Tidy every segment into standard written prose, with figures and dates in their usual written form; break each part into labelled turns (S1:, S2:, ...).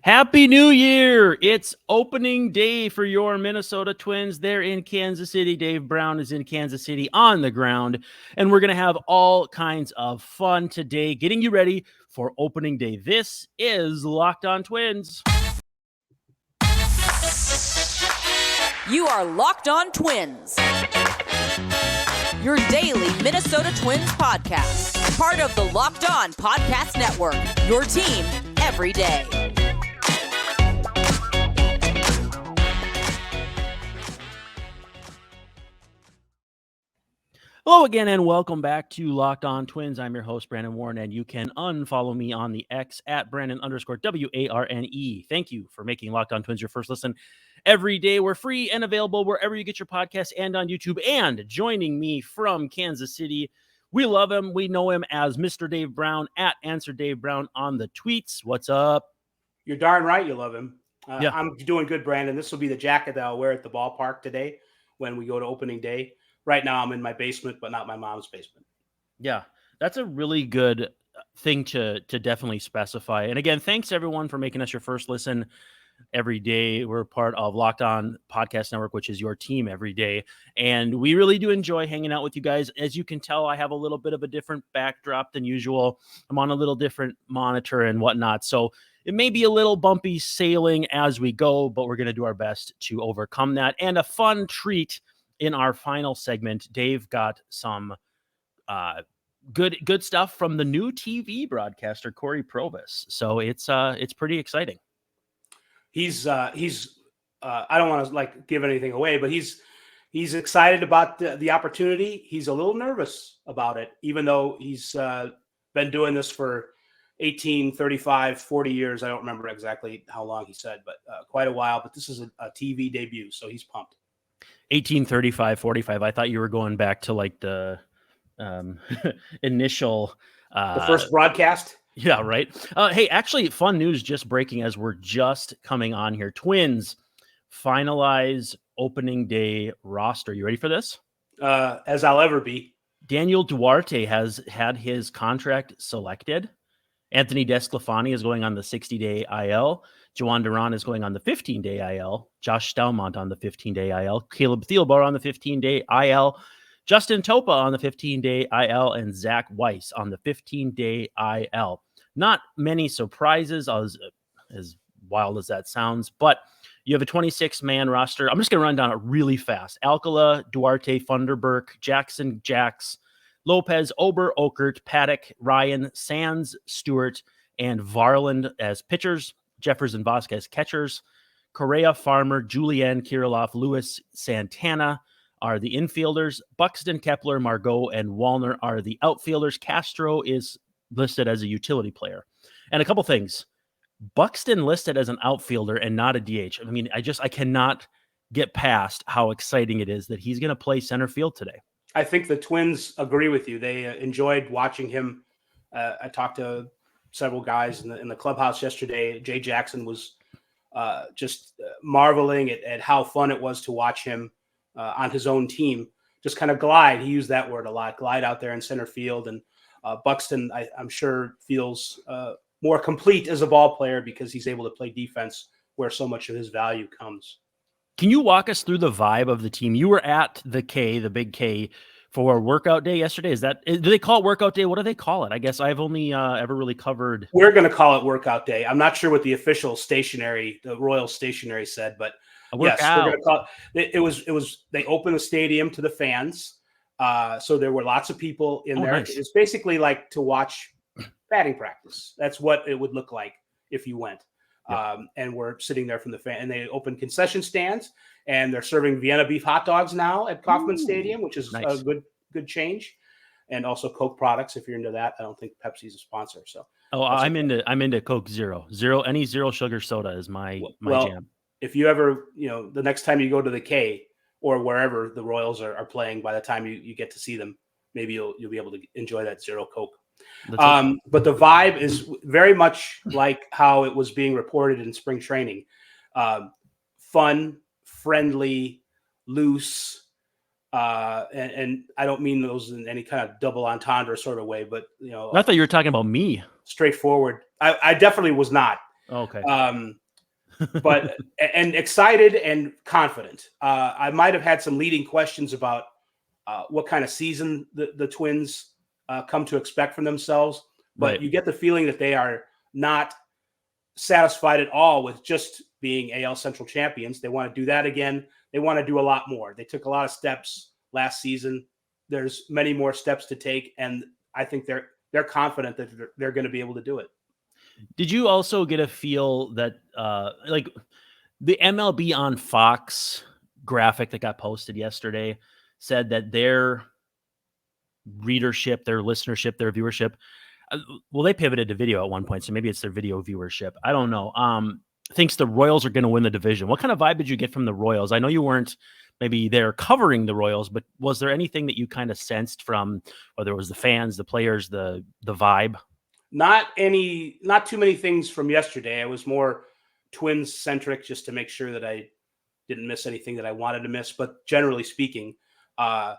S1: Happy New Year! It's opening day for your Minnesota Twins. They're in Kansas City. Dave Brown is in Kansas City on the ground. And we're going to have all kinds of fun today, getting you ready for opening day. This is Locked On Twins.
S2: You are Locked On Twins, your daily Minnesota Twins podcast. Part of the Locked On Podcast Network, your team every day.
S1: Hello again, and welcome back to Locked On Twins. I'm your host, Brandon Warren, and you can unfollow me on the X at Brandon_WARNE. Thank you for making Locked On Twins your first listen every day. We're free and available wherever you get your podcasts and on YouTube. And joining me from Kansas City, we love him. We know him as Mr. Dave Brown at Answer Dave Brown on the tweets. What's up?
S3: You're darn right you love him.
S1: Yeah.
S3: I'm doing good, Brandon. This will be the jacket that I'll wear at the ballpark today when we go to opening day. Right now, I'm in my basement, but not my mom's basement.
S1: Yeah, that's a really good thing to definitely specify. And again, thanks everyone for making us your first listen every day. We're part of Locked On Podcast Network, which is your team every day. And we really do enjoy hanging out with you guys. As you can tell, I have a little bit of a different backdrop than usual. I'm on a little different monitor and whatnot. So it may be a little bumpy sailing as we go, but we're going to do our best to overcome that. And a fun treat in our final segment, Dave got some good stuff from the new TV broadcaster, Cory Provus. So it's pretty exciting.
S3: He's I don't want to give anything away, but he's excited about the opportunity. He's a little nervous about it, even though he's been doing this for 18, 35, 40 years. I don't remember exactly how long he said, but quite a while. But this is a TV debut, so he's pumped.
S1: 1835, 45. I thought you were going back to like the initial
S3: the first broadcast.
S1: Yeah, right. Hey, actually, fun news just breaking as we're just coming on here. Twins finalize opening day roster. You ready for this?
S3: As I'll ever be.
S1: Daniel Duarte has had his contract selected. Anthony Desclafani is going on the 60-day IL. Juan Duran is going on the 15-day IL. Josh Stelmont on the 15-day IL. Caleb Thielbar on the 15-day IL. Justin Topa on the 15-day IL. And Zach Weiss on the 15-day IL. Not many surprises, as wild as that sounds, but you have a 26-man roster. I'm just going to run down it really fast. Alcala, Duarte, Funderburk, Jackson, Jax, Lopez, Ober, Okert, Paddock, Ryan, Sands, Stewart, and Varland as pitchers. Jeffers and Vasquez catchers. Correa, Farmer, Julian, Kirilloff, Lewis, Santana are the infielders. Buxton, Kepler, Margot, and Wallner are the outfielders. Castro is listed as a utility player. And a couple things. Buxton listed as an outfielder and not a DH. I mean, I cannot get past how exciting it is that he's going to play center field today.
S3: I think the Twins agree with you. They enjoyed watching him. I talked to several guys in the clubhouse yesterday. Jay Jackson was just marveling at how fun it was to watch him on his own team just kind of glide. He used that word a lot, glide out there in center field. And Buxton, I'm sure, feels more complete as a ball player because he's able to play defense where so much of his value comes.
S1: Can you walk us through the vibe of the team? You were at the Big K, for workout day yesterday. Do they call it workout day? What do they call it? I guess I've only ever really covered.
S3: We're going to call it workout day. I'm not sure what the official the Royal Stationery said, but yes, we're going to call it. It was, they opened the stadium to the fans. So there were lots of people in there. Nice. It's basically like to watch batting practice. That's what it would look like if you went. Yep. And we're sitting there from the fan, and they opened concession stands, and they're serving Vienna beef hot dogs now at Kauffman Stadium, which is nice. A good change. And also Coke products, if you're into that. I don't think Pepsi's a sponsor. So
S1: I'm into Coke Zero. Any zero sugar soda is my jam.
S3: If you ever, the next time you go to the K or wherever the Royals are playing, by the time you get to see them, maybe you'll be able to enjoy that Zero Coke. But the vibe is very much like how it was being reported in spring training. Fun, friendly, loose. And I don't mean those in any kind of double entendre sort of way, but
S1: I thought you were talking about me.
S3: Straightforward. I definitely was not.
S1: Okay.
S3: But and excited and confident. I might have had some leading questions about what kind of season the Twins come to expect from themselves, but you get the feeling that they are not satisfied at all with just being AL Central champions. They want to do that again. They want to do a lot more. They took a lot of steps last season. There's many more steps to take, and I think they're confident that they're going to be able to do it.
S1: Did you also get a feel that like the MLB on Fox graphic that got posted yesterday said that their readership, their listenership, their viewership, well, they pivoted to video at one point, so maybe it's their video viewership. I don't know. Thinks the Royals are going to win the division. What kind of vibe did you get from the Royals? I know you weren't maybe there covering the Royals, but was there anything that you kind of sensed from whether it was the fans, the players, the vibe?
S3: Not too many things from yesterday. I was more Twins centric just to make sure that I didn't miss anything that I wanted to miss. But generally speaking, there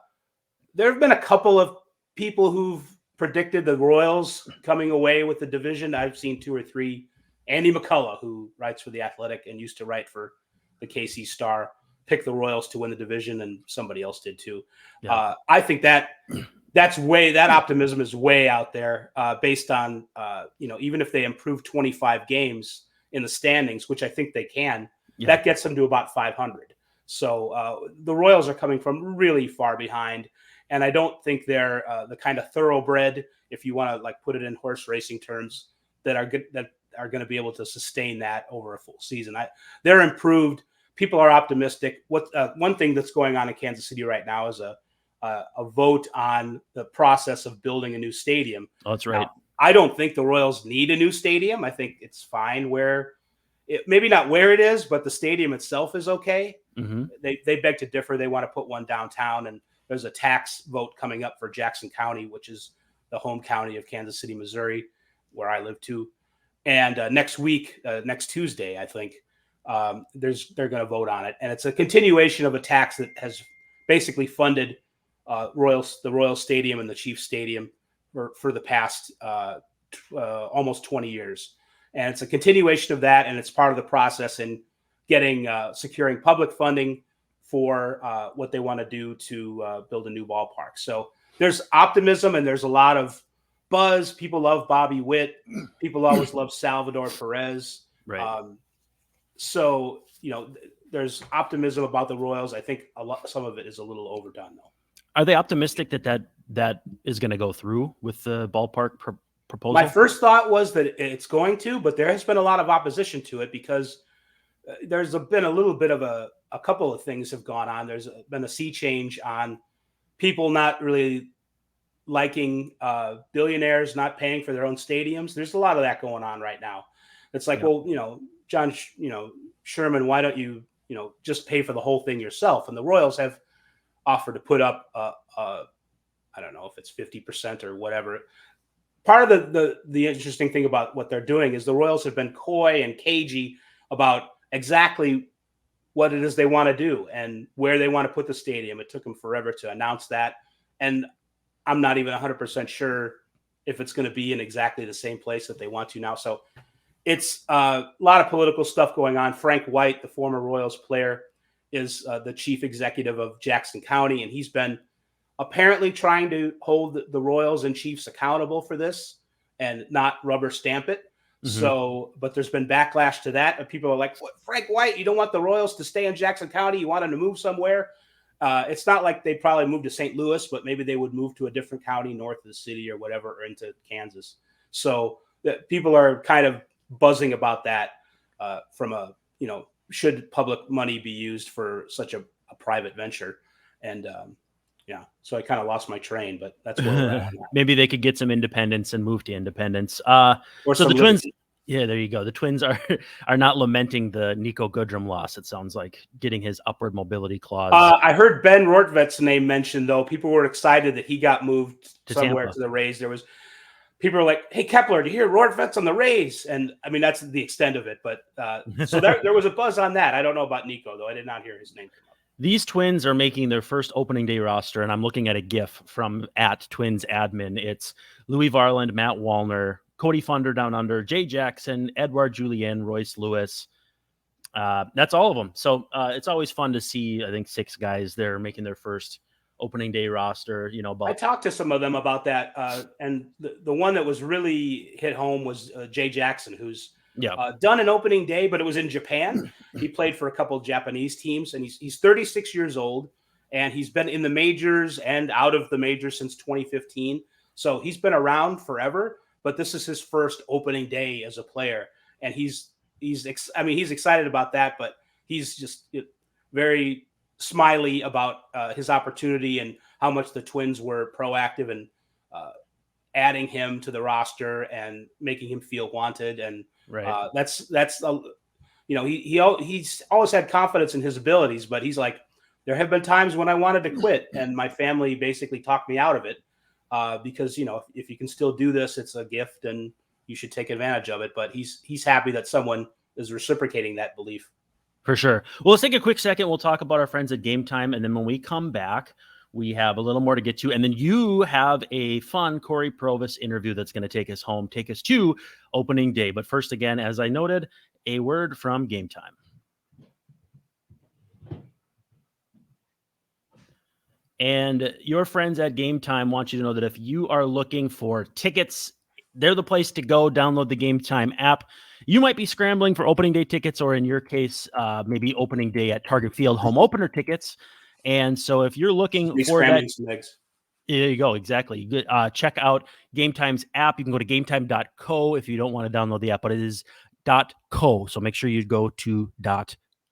S3: have been a couple of people who've predicted the Royals coming away with the division. I've seen 2 or 3. Andy McCullough, who writes for The Athletic and used to write for the KC Star, picked the Royals to win the division, and somebody else did too. Yeah. I think that optimism is way out there based on, even if they improve 25 games in the standings, which I think they can, that gets them to about 500. So the Royals are coming from really far behind, and I don't think they're the kind of thoroughbred, if you want to like put it in horse racing terms, that are good, that are going to be able to sustain that over a full season. They're improved. People are optimistic. One thing that's going on in Kansas City right now is a vote on the process of building a new stadium.
S1: Oh, that's right. Now,
S3: I don't think the Royals need a new stadium. I think it's fine maybe not where it is, but the stadium itself is okay. Mm-hmm. They beg to differ. They want to put one downtown, and there's a tax vote coming up for Jackson County, which is the home county of Kansas City, Missouri, where I live too. And next Tuesday, I think they're going to vote on it, and it's a continuation of a tax that has basically funded the Royal Stadium and the Chiefs Stadium for the past almost 20 years. And it's a continuation of that, and it's part of the process in getting securing public funding for what they want to do to build a new ballpark. So there's optimism, and there's a lot of buzz. People love Bobby Witt. People always love Salvador Perez.
S1: Right.
S3: So, there's optimism about the Royals. I think some of it is a little overdone, though.
S1: Are they optimistic that is going to go through with the ballpark proposal?
S3: My first thought was that it's going to, but there has been a lot of opposition to it because there's been a little bit of a couple of things have gone on. There's been a sea change on people not really liking billionaires not paying for their own stadiums. There's a lot of that going on right now. It's like, well, John, Sherman, why don't you, just pay for the whole thing yourself? And the Royals have offered to put up, I don't know if it's 50% or whatever. Part of the interesting thing about what they're doing is the Royals have been coy and cagey about exactly what it is they want to do and where they want to put the stadium. It took them forever to announce that. And I'm not even 100% sure if it's going to be in exactly the same place that they want to now. So it's a lot of political stuff going on. Frank White, the former Royals player, is the chief executive of Jackson County, and he's been apparently trying to hold the Royals and Chiefs accountable for this and not rubber stamp it. Mm-hmm. So, but there's been backlash to that. And people are like, what, Frank White, you don't want the Royals to stay in Jackson County? You want them to move somewhere? It's not like they'd probably move to St. Louis, but maybe they would move to a different county north of the city or whatever, or into Kansas. So people are kind of buzzing about that from a, should public money be used for such a private venture? And so I kind of lost my train, but that's where we're at.
S1: Maybe they could get some independence and move to independence. So the Twins, yeah, there you go. The Twins are not lamenting the Nico Goodrum loss. It sounds like getting his upward mobility clause.
S3: I heard Ben Rortvet's name mentioned, though. People were excited that he got moved somewhere to the Rays. There was people were like, "Hey Kepler, do you hear Rortvet's on the Rays?" And I mean, that's the extent of it. But so there was a buzz on that. I don't know about Nico, though. I did not hear his name come up.
S1: These Twins are making their first opening day roster, and I'm looking at a GIF from @TwinsAdmin. It's Louis Varland, Matt Wallner, Cody Funder down under, Jay Jackson, Edouard Julien, Royce Lewis. That's all of them. So it's always fun to see, I think, 6 guys there making their first opening day roster.
S3: I talked to some of them about that. And the one that was really hit home was Jay Jackson, who's done an opening day, but it was in Japan. He played for a couple of Japanese teams, and he's 36 years old, and he's been in the majors and out of the majors since 2015. So he's been around forever, but this is his first opening day as a player. And he's excited about that, but he's just very smiley about his opportunity and how much the Twins were proactive in adding him to the roster and making him feel wanted. And he's always had confidence in his abilities, but he's like, there have been times when I wanted to quit, and my family basically talked me out of it because if you can still do this, it's a gift and you should take advantage of it. But he's happy that someone is reciprocating that belief.
S1: For sure. Well, let's take a quick second. We'll talk about our friends at Gametime, and then when we come back, we have a little more to get to. And then you have a fun Cory Provus interview that's going to take us home, take us to opening day. But first, again, as I noted, a word from Gametime. And your friends at Gametime want you to know that if you are looking for tickets, they're the place to go. Download the Gametime app. You might be scrambling for opening day tickets, or in your case, maybe opening day at Target Field home opener tickets. And so if you're looking for that, there you go. Exactly. Good. Check out Gametime's app. You can go to gametime.co if you don't want to download the app, but it is .co. So make sure you go to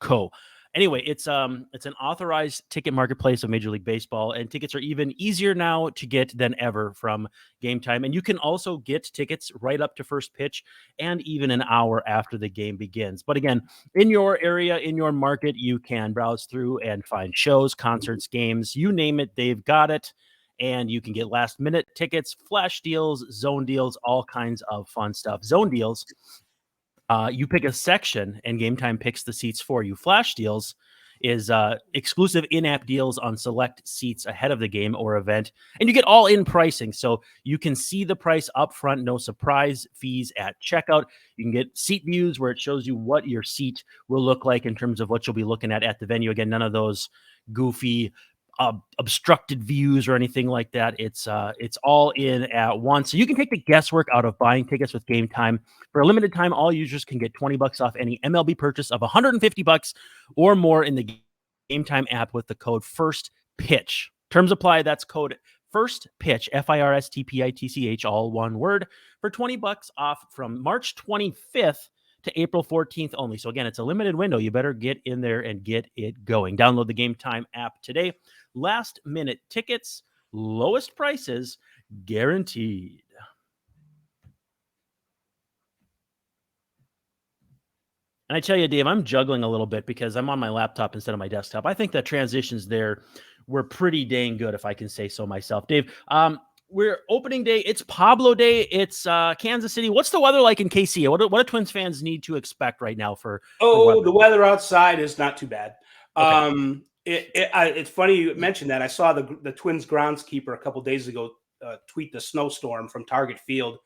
S1: .co. Anyway, it's an authorized ticket marketplace of Major League Baseball, and tickets are even easier now to get than ever from Gametime. And you can also get tickets right up to first pitch and even an hour after the game begins. But again, in your area, in your market, you can browse through and find shows, concerts, games, you name it, they've got it. And you can get last minute tickets, flash deals, zone deals, all kinds of fun stuff. Zone deals, you pick a section and Gametime picks the seats for you. Flash deals is exclusive in-app deals on select seats ahead of the game or event, and you get all-in pricing, so you can see the price up front, no surprise fees at checkout. You can get seat views where it shows you what your seat will look like in terms of what you'll be looking at the venue. Again, none of those goofy obstructed views or anything like that. It's all in at once. So you can take the guesswork out of buying tickets with Gametime. For a limited time, all users can get $20 off any MLB purchase of $150 or more in the Gametime app with the code FIRSTPITCH. Terms apply. That's code FIRSTPITCH, FIRSTPITCH, all one word, for $20 off from March 25th to April 14th only. So again, it's a limited window. You better get in there and get it going. Download the Gametime app today. Last minute tickets, lowest prices guaranteed. And I tell you, Dave, I'm juggling a little bit because I'm on my laptop instead of my desktop. I think the transitions there were pretty dang good, if I can say so myself. Dave, we're opening day. It's Pablo Day. It's Kansas City. What's the weather like in KC? What do Twins fans need to expect right now for
S3: the weather outside is not too bad. Okay. It's funny you mentioned that. I saw the Twins groundskeeper a couple days ago tweet the snowstorm from Target Field,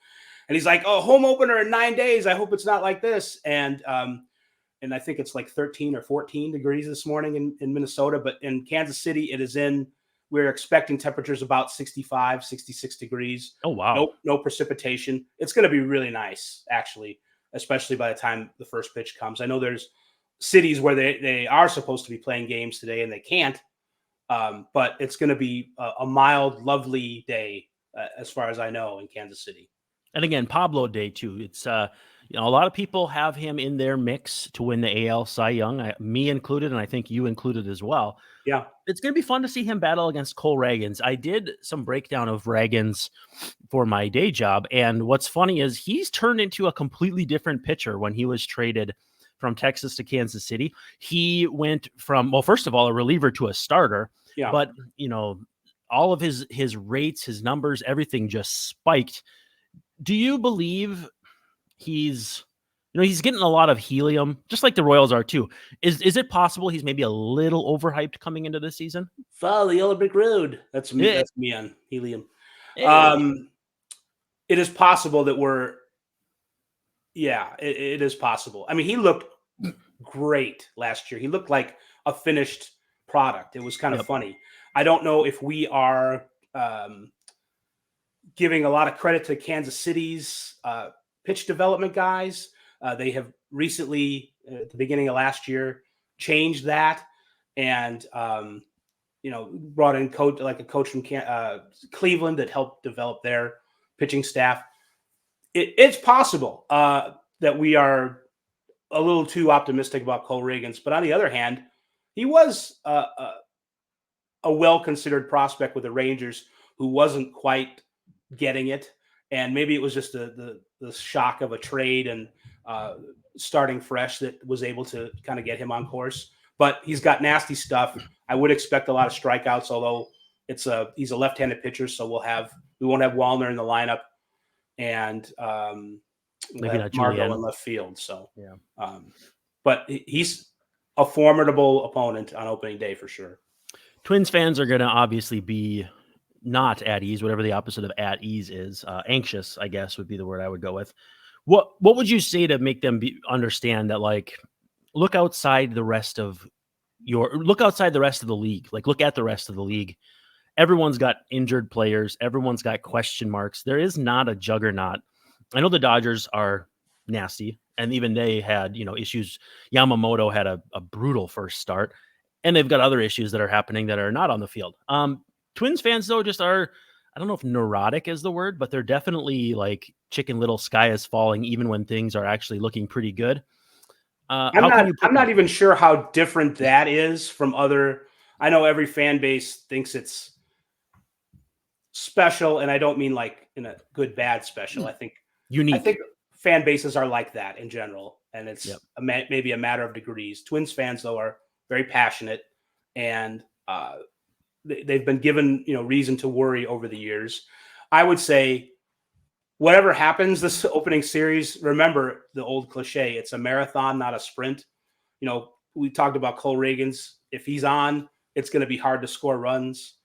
S3: and he's like, "Oh, home opener in 9 days. I hope it's not like this." And I think it's like 13 or 14 degrees this morning in Minnesota, but in Kansas City it is in. We're expecting temperatures about 65, 66 degrees.
S1: Oh, wow.
S3: No precipitation. It's going to be really nice, actually, especially by the time the first pitch comes. I know there's cities where they are supposed to be playing games today and they can't, but it's going to be a mild, lovely day as far as I know in Kansas City.
S1: And again, Pablo Day, too. It's a lot of people have him in their mix to win the AL Cy Young, me included, and I think you included as well.
S3: Yeah.
S1: It's going to be fun to see him battle against Cole Reagins. I did some breakdown of Reagins for my day job, and what's funny is he's turned into a completely different pitcher when he was traded from Texas to Kansas City. He went from, well, first of all, a reliever to a starter, but, all of his rates, his numbers, everything just spiked. Do you believe he's getting a lot of helium, just like the Royals are too? Is it possible he's maybe a little overhyped coming into this season?
S3: Follow the yellow brick road. That's me. That's me on helium. It is possible that we're Yeah, it is possible. I mean, he looked great last year. He looked like a finished product. It was kind of funny. I don't know if we are giving a lot of credit to Kansas City's pitch development guys. They have recently, at the beginning of last year, changed that and brought in a coach from Cleveland that helped develop their pitching staff. It's possible that we are a little too optimistic about Cole Reagins, but on the other hand, he was a well-considered prospect with the Rangers who wasn't quite getting it, and maybe it was just the shock of a trade and starting fresh that was able to kind of get him on course. But he's got nasty stuff. I would expect a lot of strikeouts, although he's a left-handed pitcher, so we won't have Wallner in the lineup, and
S1: maybe not
S3: Margot in left field. So
S1: yeah,
S3: but he's a formidable opponent on opening day for sure.
S1: Twins fans are going to obviously be not at ease, whatever the opposite of at ease is. Anxious, I guess, would be the word I would go with. What would you say to make them understand that, like, look outside the rest of the league. Like, look at the rest of the league. Everyone's got injured players. Everyone's got question marks. There is not a juggernaut. I know the Dodgers are nasty, and even they had, issues. Yamamoto had a brutal first start, and they've got other issues that are happening that are not on the field. Twins fans, though, just are, I don't know if neurotic is the word, but they're definitely like Chicken Little, sky is falling, even when things are actually looking pretty good.
S3: I'm not even sure how different that is from other. I know every fan base thinks it's special, and I don't mean like in a good, bad special. I think
S1: unique.
S3: I think fan bases are like that in general, and it's maybe a matter of degrees. Twins fans, though, are very passionate, and they've been given reason to worry over the years. I would say, whatever happens this opening series, remember the old cliche, it's a marathon, not a sprint. We talked about Cole Reagins. If he's on, it's going to be hard to score runs.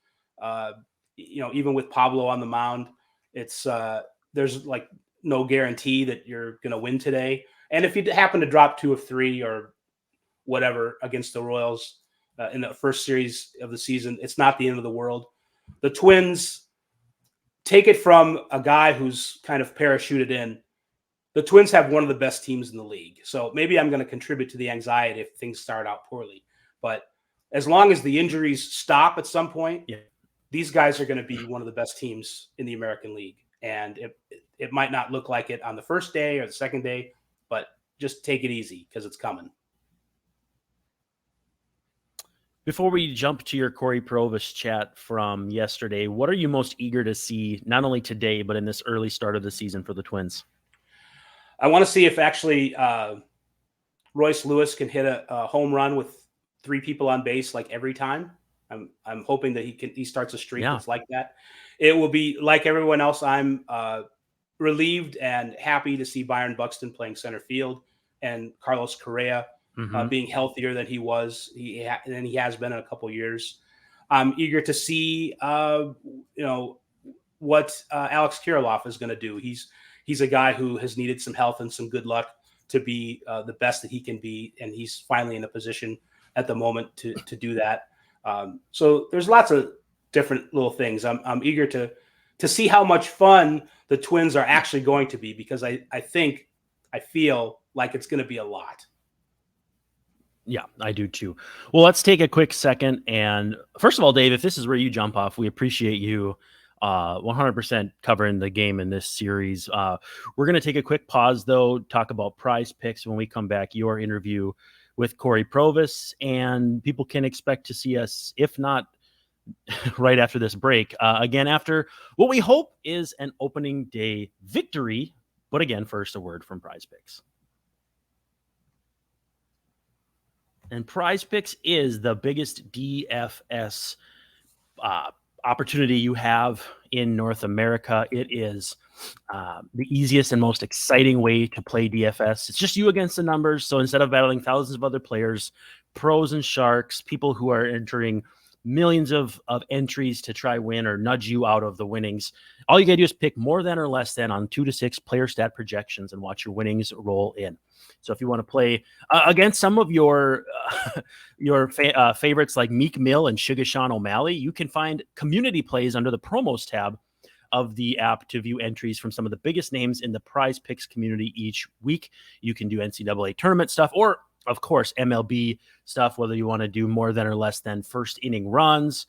S3: Even with Pablo on the mound, there's like no guarantee that you're going to win today. And if you happen to drop 2 of 3 or whatever against the Royals in the first series of the season, it's not the end of the world. The Twins, take it from a guy who's kind of parachuted in. The Twins have one of the best teams in the league. So maybe I'm going to contribute to the anxiety if things start out poorly. But as long as the injuries stop at some point, these guys are going to be one of the best teams in the American League. And it might not look like it on the first day or the second day, but just take it easy because it's coming.
S1: Before we jump to your Cory Provus chat from yesterday, what are you most eager to see, not only today, but in this early start of the season for the Twins?
S3: I want to see if actually Royce Lewis can hit a home run with 3 people on base like every time. I'm hoping that he starts a streak that's like that. It will be like everyone else. I'm relieved and happy to see Byron Buxton playing center field and Carlos Correa being healthier than he was. He has been in a couple years. I'm eager to see what Alex Kirilloff is going to do. He's a guy who has needed some health and some good luck to be the best that he can be, and he's finally in a position at the moment to do that. So there's lots of different little things. I'm eager to see how much fun the Twins are actually going to be, because I feel like it's going to be a lot.
S1: Yeah, I do too. Well, let's take a quick second. And first of all, Dave, if this is where you jump off, we appreciate you 100% covering the game in this series. We're going to take a quick pause, though, talk about PrizePicks. When we come back, your interview with Cory Provus, and people can expect to see us, if not right after this break, again after what we hope is an opening day victory. But again, first, a word from PrizePicks. And PrizePicks is the biggest DFS opportunity you have in North America. It is the easiest and most exciting way to play DFS. It's just you against the numbers. So instead of battling thousands of other players, pros and sharks, people who are entering millions of entries to try win or nudge you out of the winnings. All you got to do is pick more than or less than on 2 to 6 player stat projections and watch your winnings roll in. So if you want to play against some of your favorites like Meek Mill and Sugar Sean O'Malley, you can find community plays under the promos tab of the app to view entries from some of the biggest names in the PrizePicks community each week. You can do NCAA tournament stuff or, of course, MLB stuff, whether you want to do more than or less than first inning runs,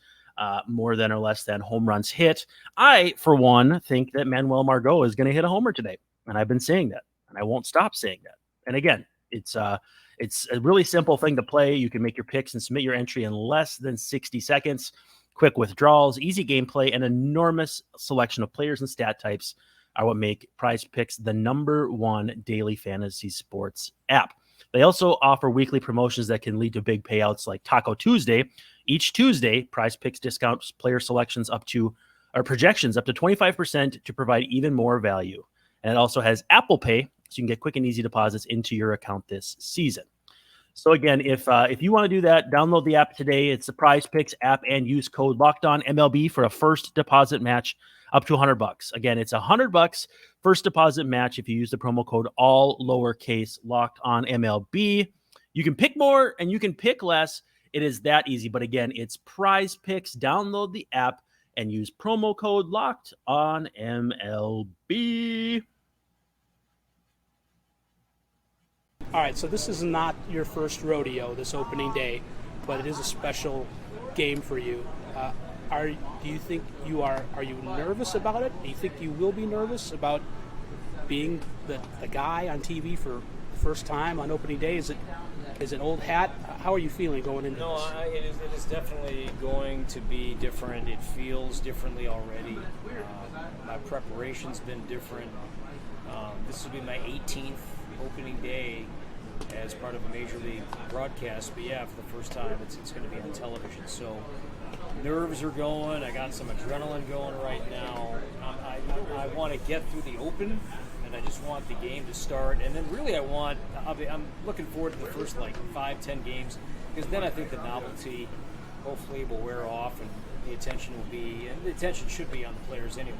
S1: more than or less than home runs hit. I, for one, think that Manuel Margot is going to hit a homer today, and I've been saying that, and I won't stop saying that. And again, it's a really simple thing to play. You can make your picks and submit your entry in less than 60 seconds. Quick withdrawals, easy gameplay, and enormous selection of players and stat types are what make PrizePicks the #1 daily fantasy sports app. They also offer weekly promotions that can lead to big payouts like Taco Tuesday. Each Tuesday, PrizePicks discounts player selections projections up to 25% to provide even more value. And it also has Apple Pay, so you can get quick and easy deposits into your account this season. So again, if you want to do that, download the app today. It's the PrizePicks app and use code LOCKEDONMLB for a first deposit match up to $100. Again, it's $100 first deposit match if you use the promo code all lowercase LOCKEDONMLB. You can pick more and you can pick less. It is that easy. But again, it's PrizePicks. Download the app and use promo code LOCKEDONMLB.
S3: All right, so this is not your first rodeo, this opening day, but it is a special game for you. Do you think are you nervous about it? Do you think you will be nervous about being the guy on TV for the first time on opening day? Is it old hat? How are you feeling going into this?
S4: No, it is definitely going to be different. It feels differently already. My preparation's been different. This will be my 18th opening day as part of a major league broadcast, but yeah, for the first time it's going to be on television, so nerves are going. I got some adrenaline going right now. I want to get through the open, and I just want the game to start, and then really I'm looking forward to the first 5-10 games, because then I think the novelty hopefully will wear off, and the attention should be on the players anyway.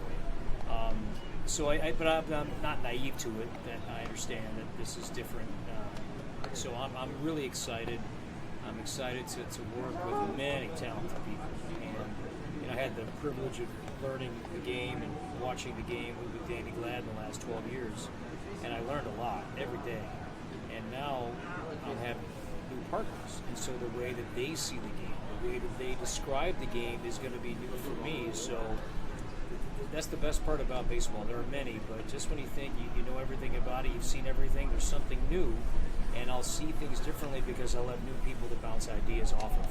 S4: But I'm not naive to it. That I understand that this is different. So I'm really excited. I'm excited to work with many talented people. And I had the privilege of learning the game and watching the game with Danny Glad in the last 12 years. And I learned a lot every day. And now I have new partners. And so the way that they see the game, the way that they describe the game is going to be new for me. So that's the best part about baseball. There are many, but just when you think you know everything about it, you've seen everything, there's something new, and I'll see things differently because I'll have new people to bounce ideas off of.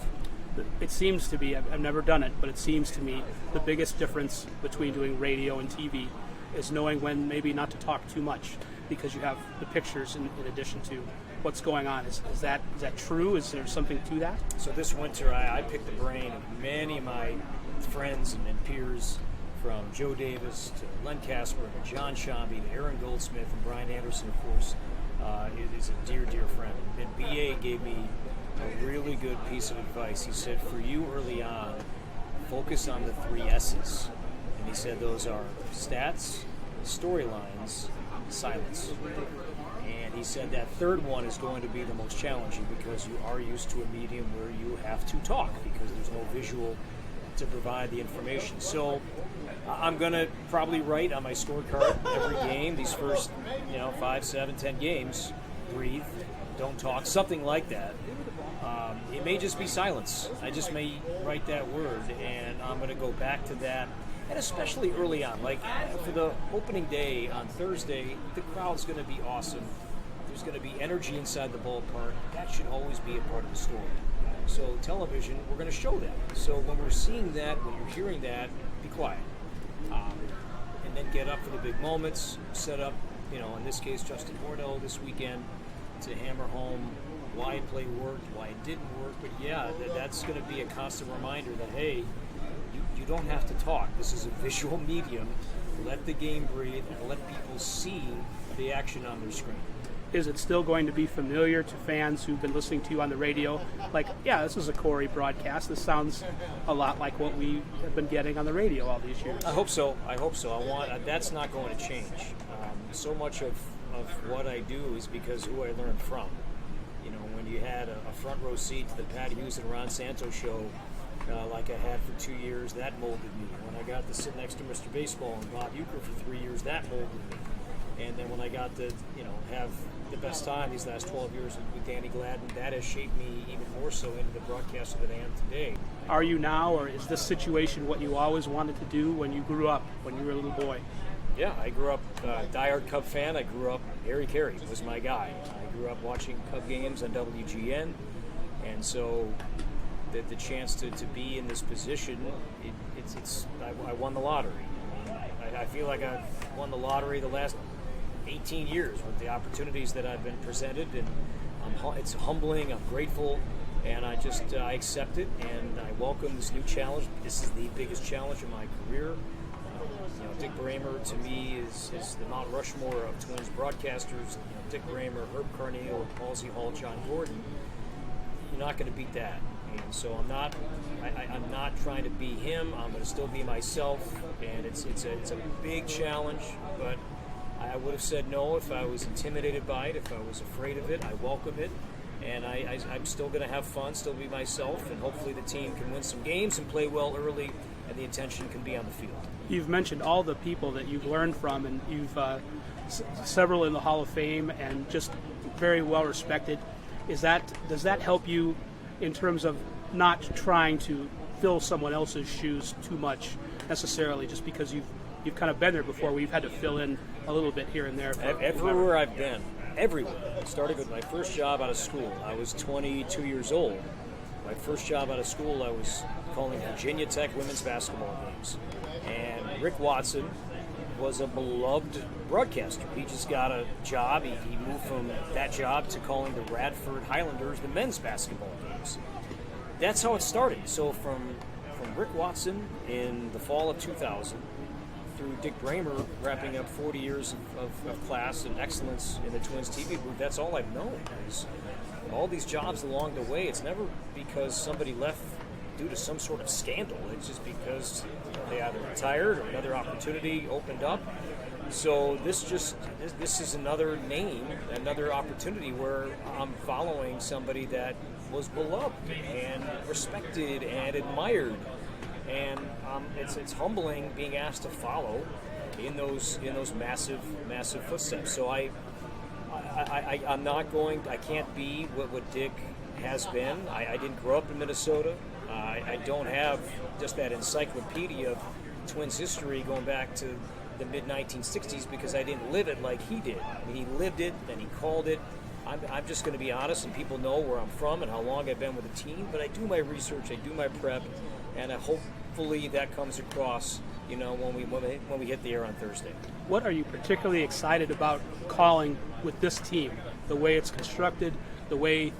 S3: It seems to be, I've never done it, but it seems to me the biggest difference between doing radio and TV is knowing when maybe not to talk too much, because you have the pictures in addition to what's going on. Is that true? Is there something to that?
S4: So this winter, I picked the brain of many of my friends and peers, from Joe Davis to Len Casper to John Shambi to Aaron Goldsmith and Brian Anderson, of course, is a dear, dear friend. And BA gave me a really good piece of advice. He said, for you early on, focus on the 3 S's. And he said those are stats, storylines, silence. And he said that third one is going to be the most challenging because you are used to a medium where you have to talk because there's no visual to provide the information. So I'm going to probably write on my scorecard every game, these first 5, 7, 10 games, breathe, don't talk, something like that. It may just be silence. I just may write that word, and I'm going to go back to that. And especially early on, like for the opening day on Thursday, the crowd's going to be awesome. There's going to be energy inside the ballpark. That should always be a part of the story. So television, we're going to show that. So when we're seeing that, when you're hearing that, be quiet. And then get up for the big moments, set up, in this case, Justin Morneau this weekend to hammer home why a play worked, why it didn't work. But yeah, that's going to be a constant reminder that, hey, you don't have to talk. This is a visual medium. Let the game breathe and let people see the action on their screen.
S5: is it still going to be familiar to fans who've been listening to you on the radio? Like, yeah, this is a Cory broadcast. This sounds a lot like what we have been getting on the radio all these years.
S4: I hope so. That's not going to change. So much of what I do is because who I learned from. You know, when you had a front row seat to the Pat Hughes and Ron Santos show, like I had for 2 years, that molded me. When I got to sit next to Mr. Baseball and Bob Uecker for 3 years, that molded me. And then when I got to, have the best time these last 12 years with Danny Gladden, that has shaped me even more so into the broadcaster that I am today.
S5: Are you now, or is this situation what you always wanted to do when you grew up, when you were a little boy?
S4: Yeah, I grew up diehard Cub fan. I grew up, Harry Carey was my guy. I grew up watching Cub games on WGN. And so the chance to be in this position, I won the lottery. I feel like I've won the lottery the last 18 years with the opportunities that I've been presented, and it's humbling. I'm grateful, and I accept it, and I welcome this new challenge. This is the biggest challenge of my career. Dick Bramer to me is the Mount Rushmore of Twins broadcasters. Dick Bramer, Herb Carneal, Halsey Hall, John Gordon. You're not going to beat that. And so I'm not trying to be him. I'm going to still be myself, and it's a big challenge, but I would have said no if I was intimidated by it, if I was afraid of it. I welcome it, and I'm still going to have fun, still be myself, and hopefully the team can win some games and play well early, and the attention can be on the field.
S5: You've mentioned all the people that you've learned from, and you've several in the Hall of Fame and just very well respected. Does that help you in terms of not trying to fill someone else's shoes too much necessarily, just because you've kind of been there before, where you've had to fill in a little bit here and there?
S4: Everywhere I've been, everywhere. Starting with my first job out of school, I was 22 years old. My first job out of school, I was calling Virginia Tech women's basketball games. And Rick Watson was a beloved broadcaster. He just got a job. He moved from that job to calling the Radford Highlanders the men's basketball games. That's how it started. So from Rick Watson in the fall of 2000 through Dick Bramer wrapping up 40 years of class and excellence in the Twins TV booth, that's all I've known. All these jobs along the way, it's never because somebody left due to some sort of scandal. It's just because they either retired or another opportunity opened up. So this is another name, another opportunity where I'm following somebody that was beloved and respected and admired, and it's humbling being asked to follow in those massive footsteps. So I'm not going. I can't be what Dick has been. I didn't grow up in Minnesota. I don't have just that encyclopedia of Twins history going back to the mid-1960s because I didn't live it like he did. I mean, he lived it and he called it. I'm just going to be honest, and people know where I'm from and how long I've been with the team, but I do my research, I do my prep, and hopefully that comes across, when we hit the air on Thursday.
S5: What are you particularly excited about calling with this team? The way it's constructed, the way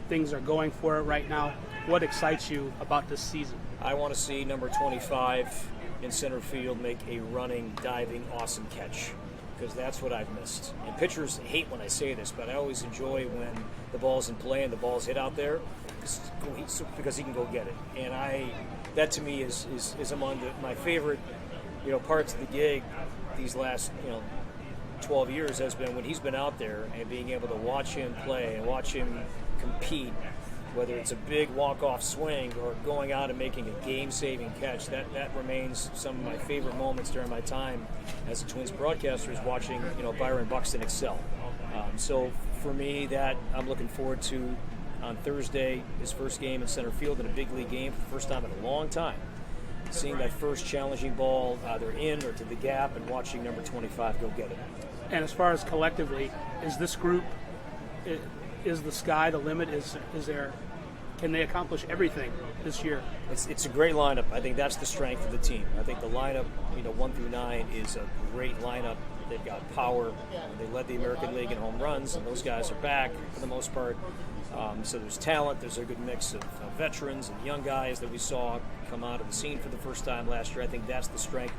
S5: things are going for it right now. What excites you about this season?
S4: I want to see number 25 in center field make a running, diving, awesome catch, because that's what I've missed. And pitchers hate when I say this, but I always enjoy when the ball's in play and the ball's hit out there because he can go get it. And that to me is among my favorite parts of the gig these last 12 years has been when he's been out there and being able to watch him play and watch him compete, whether it's a big walk-off swing or going out and making a game-saving catch. That remains some of my favorite moments during my time as a Twins broadcaster, is watching Byron Buxton excel. So for me, that I'm looking forward to on Thursday, his first game in center field in a big league game for the first time in a long time. Seeing that first challenging ball either in or to the gap and watching number 25 go get it.
S5: And as far as collectively, is this group, is the sky the limit? Can they accomplish everything this year?
S4: It's a great lineup. I think that's the strength of the team. I think the lineup, 1 through 9, is a great lineup. They've got power. They led the American League in home runs, and those guys are back for the most part. So there's talent. There's a good mix of veterans and young guys that we saw come out of the scene for the first time last year. I think that's the strength.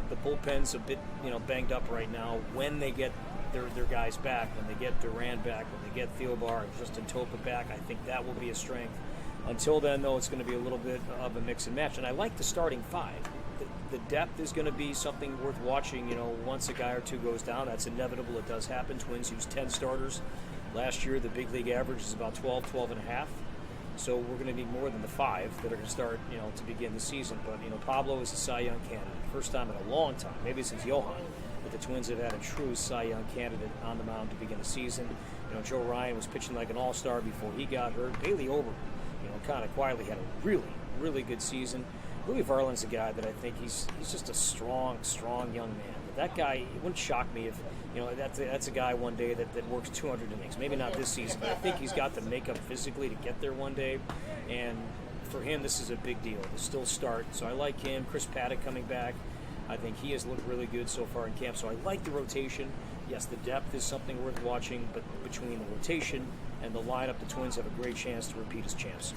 S4: The bullpen's a bit, banged up right now. When they get their guys back, when they get Duran back, when they get Theobar and Justin Topa back, I think that will be a strength. Until then, though, it's going to be a little bit of a mix and match. And I like the starting five. The depth is going to be something worth watching. Once a guy or two goes down, that's inevitable. It does happen. Twins use 10 starters. Last year, the big league average is about 12 and a half. So we're going to need more than the 5 that are going to start, to begin the season. But, Pablo is a Cy Young candidate. First time in a long time, maybe since Johan, that the Twins have had a true Cy Young candidate on the mound to begin the season. Joe Ryan was pitching like an all-star before he got hurt. Bailey Ober, kind of quietly had a really, really good season. Louis Varland's a guy that I think he's just a strong young man. But that guy, it wouldn't shock me if, that's a guy one day that works 200 innings. Maybe not this season, but I think he's got the makeup physically to get there one day. And for him, this is a big deal to still start. So I like him. Chris Paddock coming back. I think he has looked really good so far in camp. So I like the rotation. Yes, the depth is something worth watching, but between the rotation and the lineup, the Twins have a great chance to repeat as champs.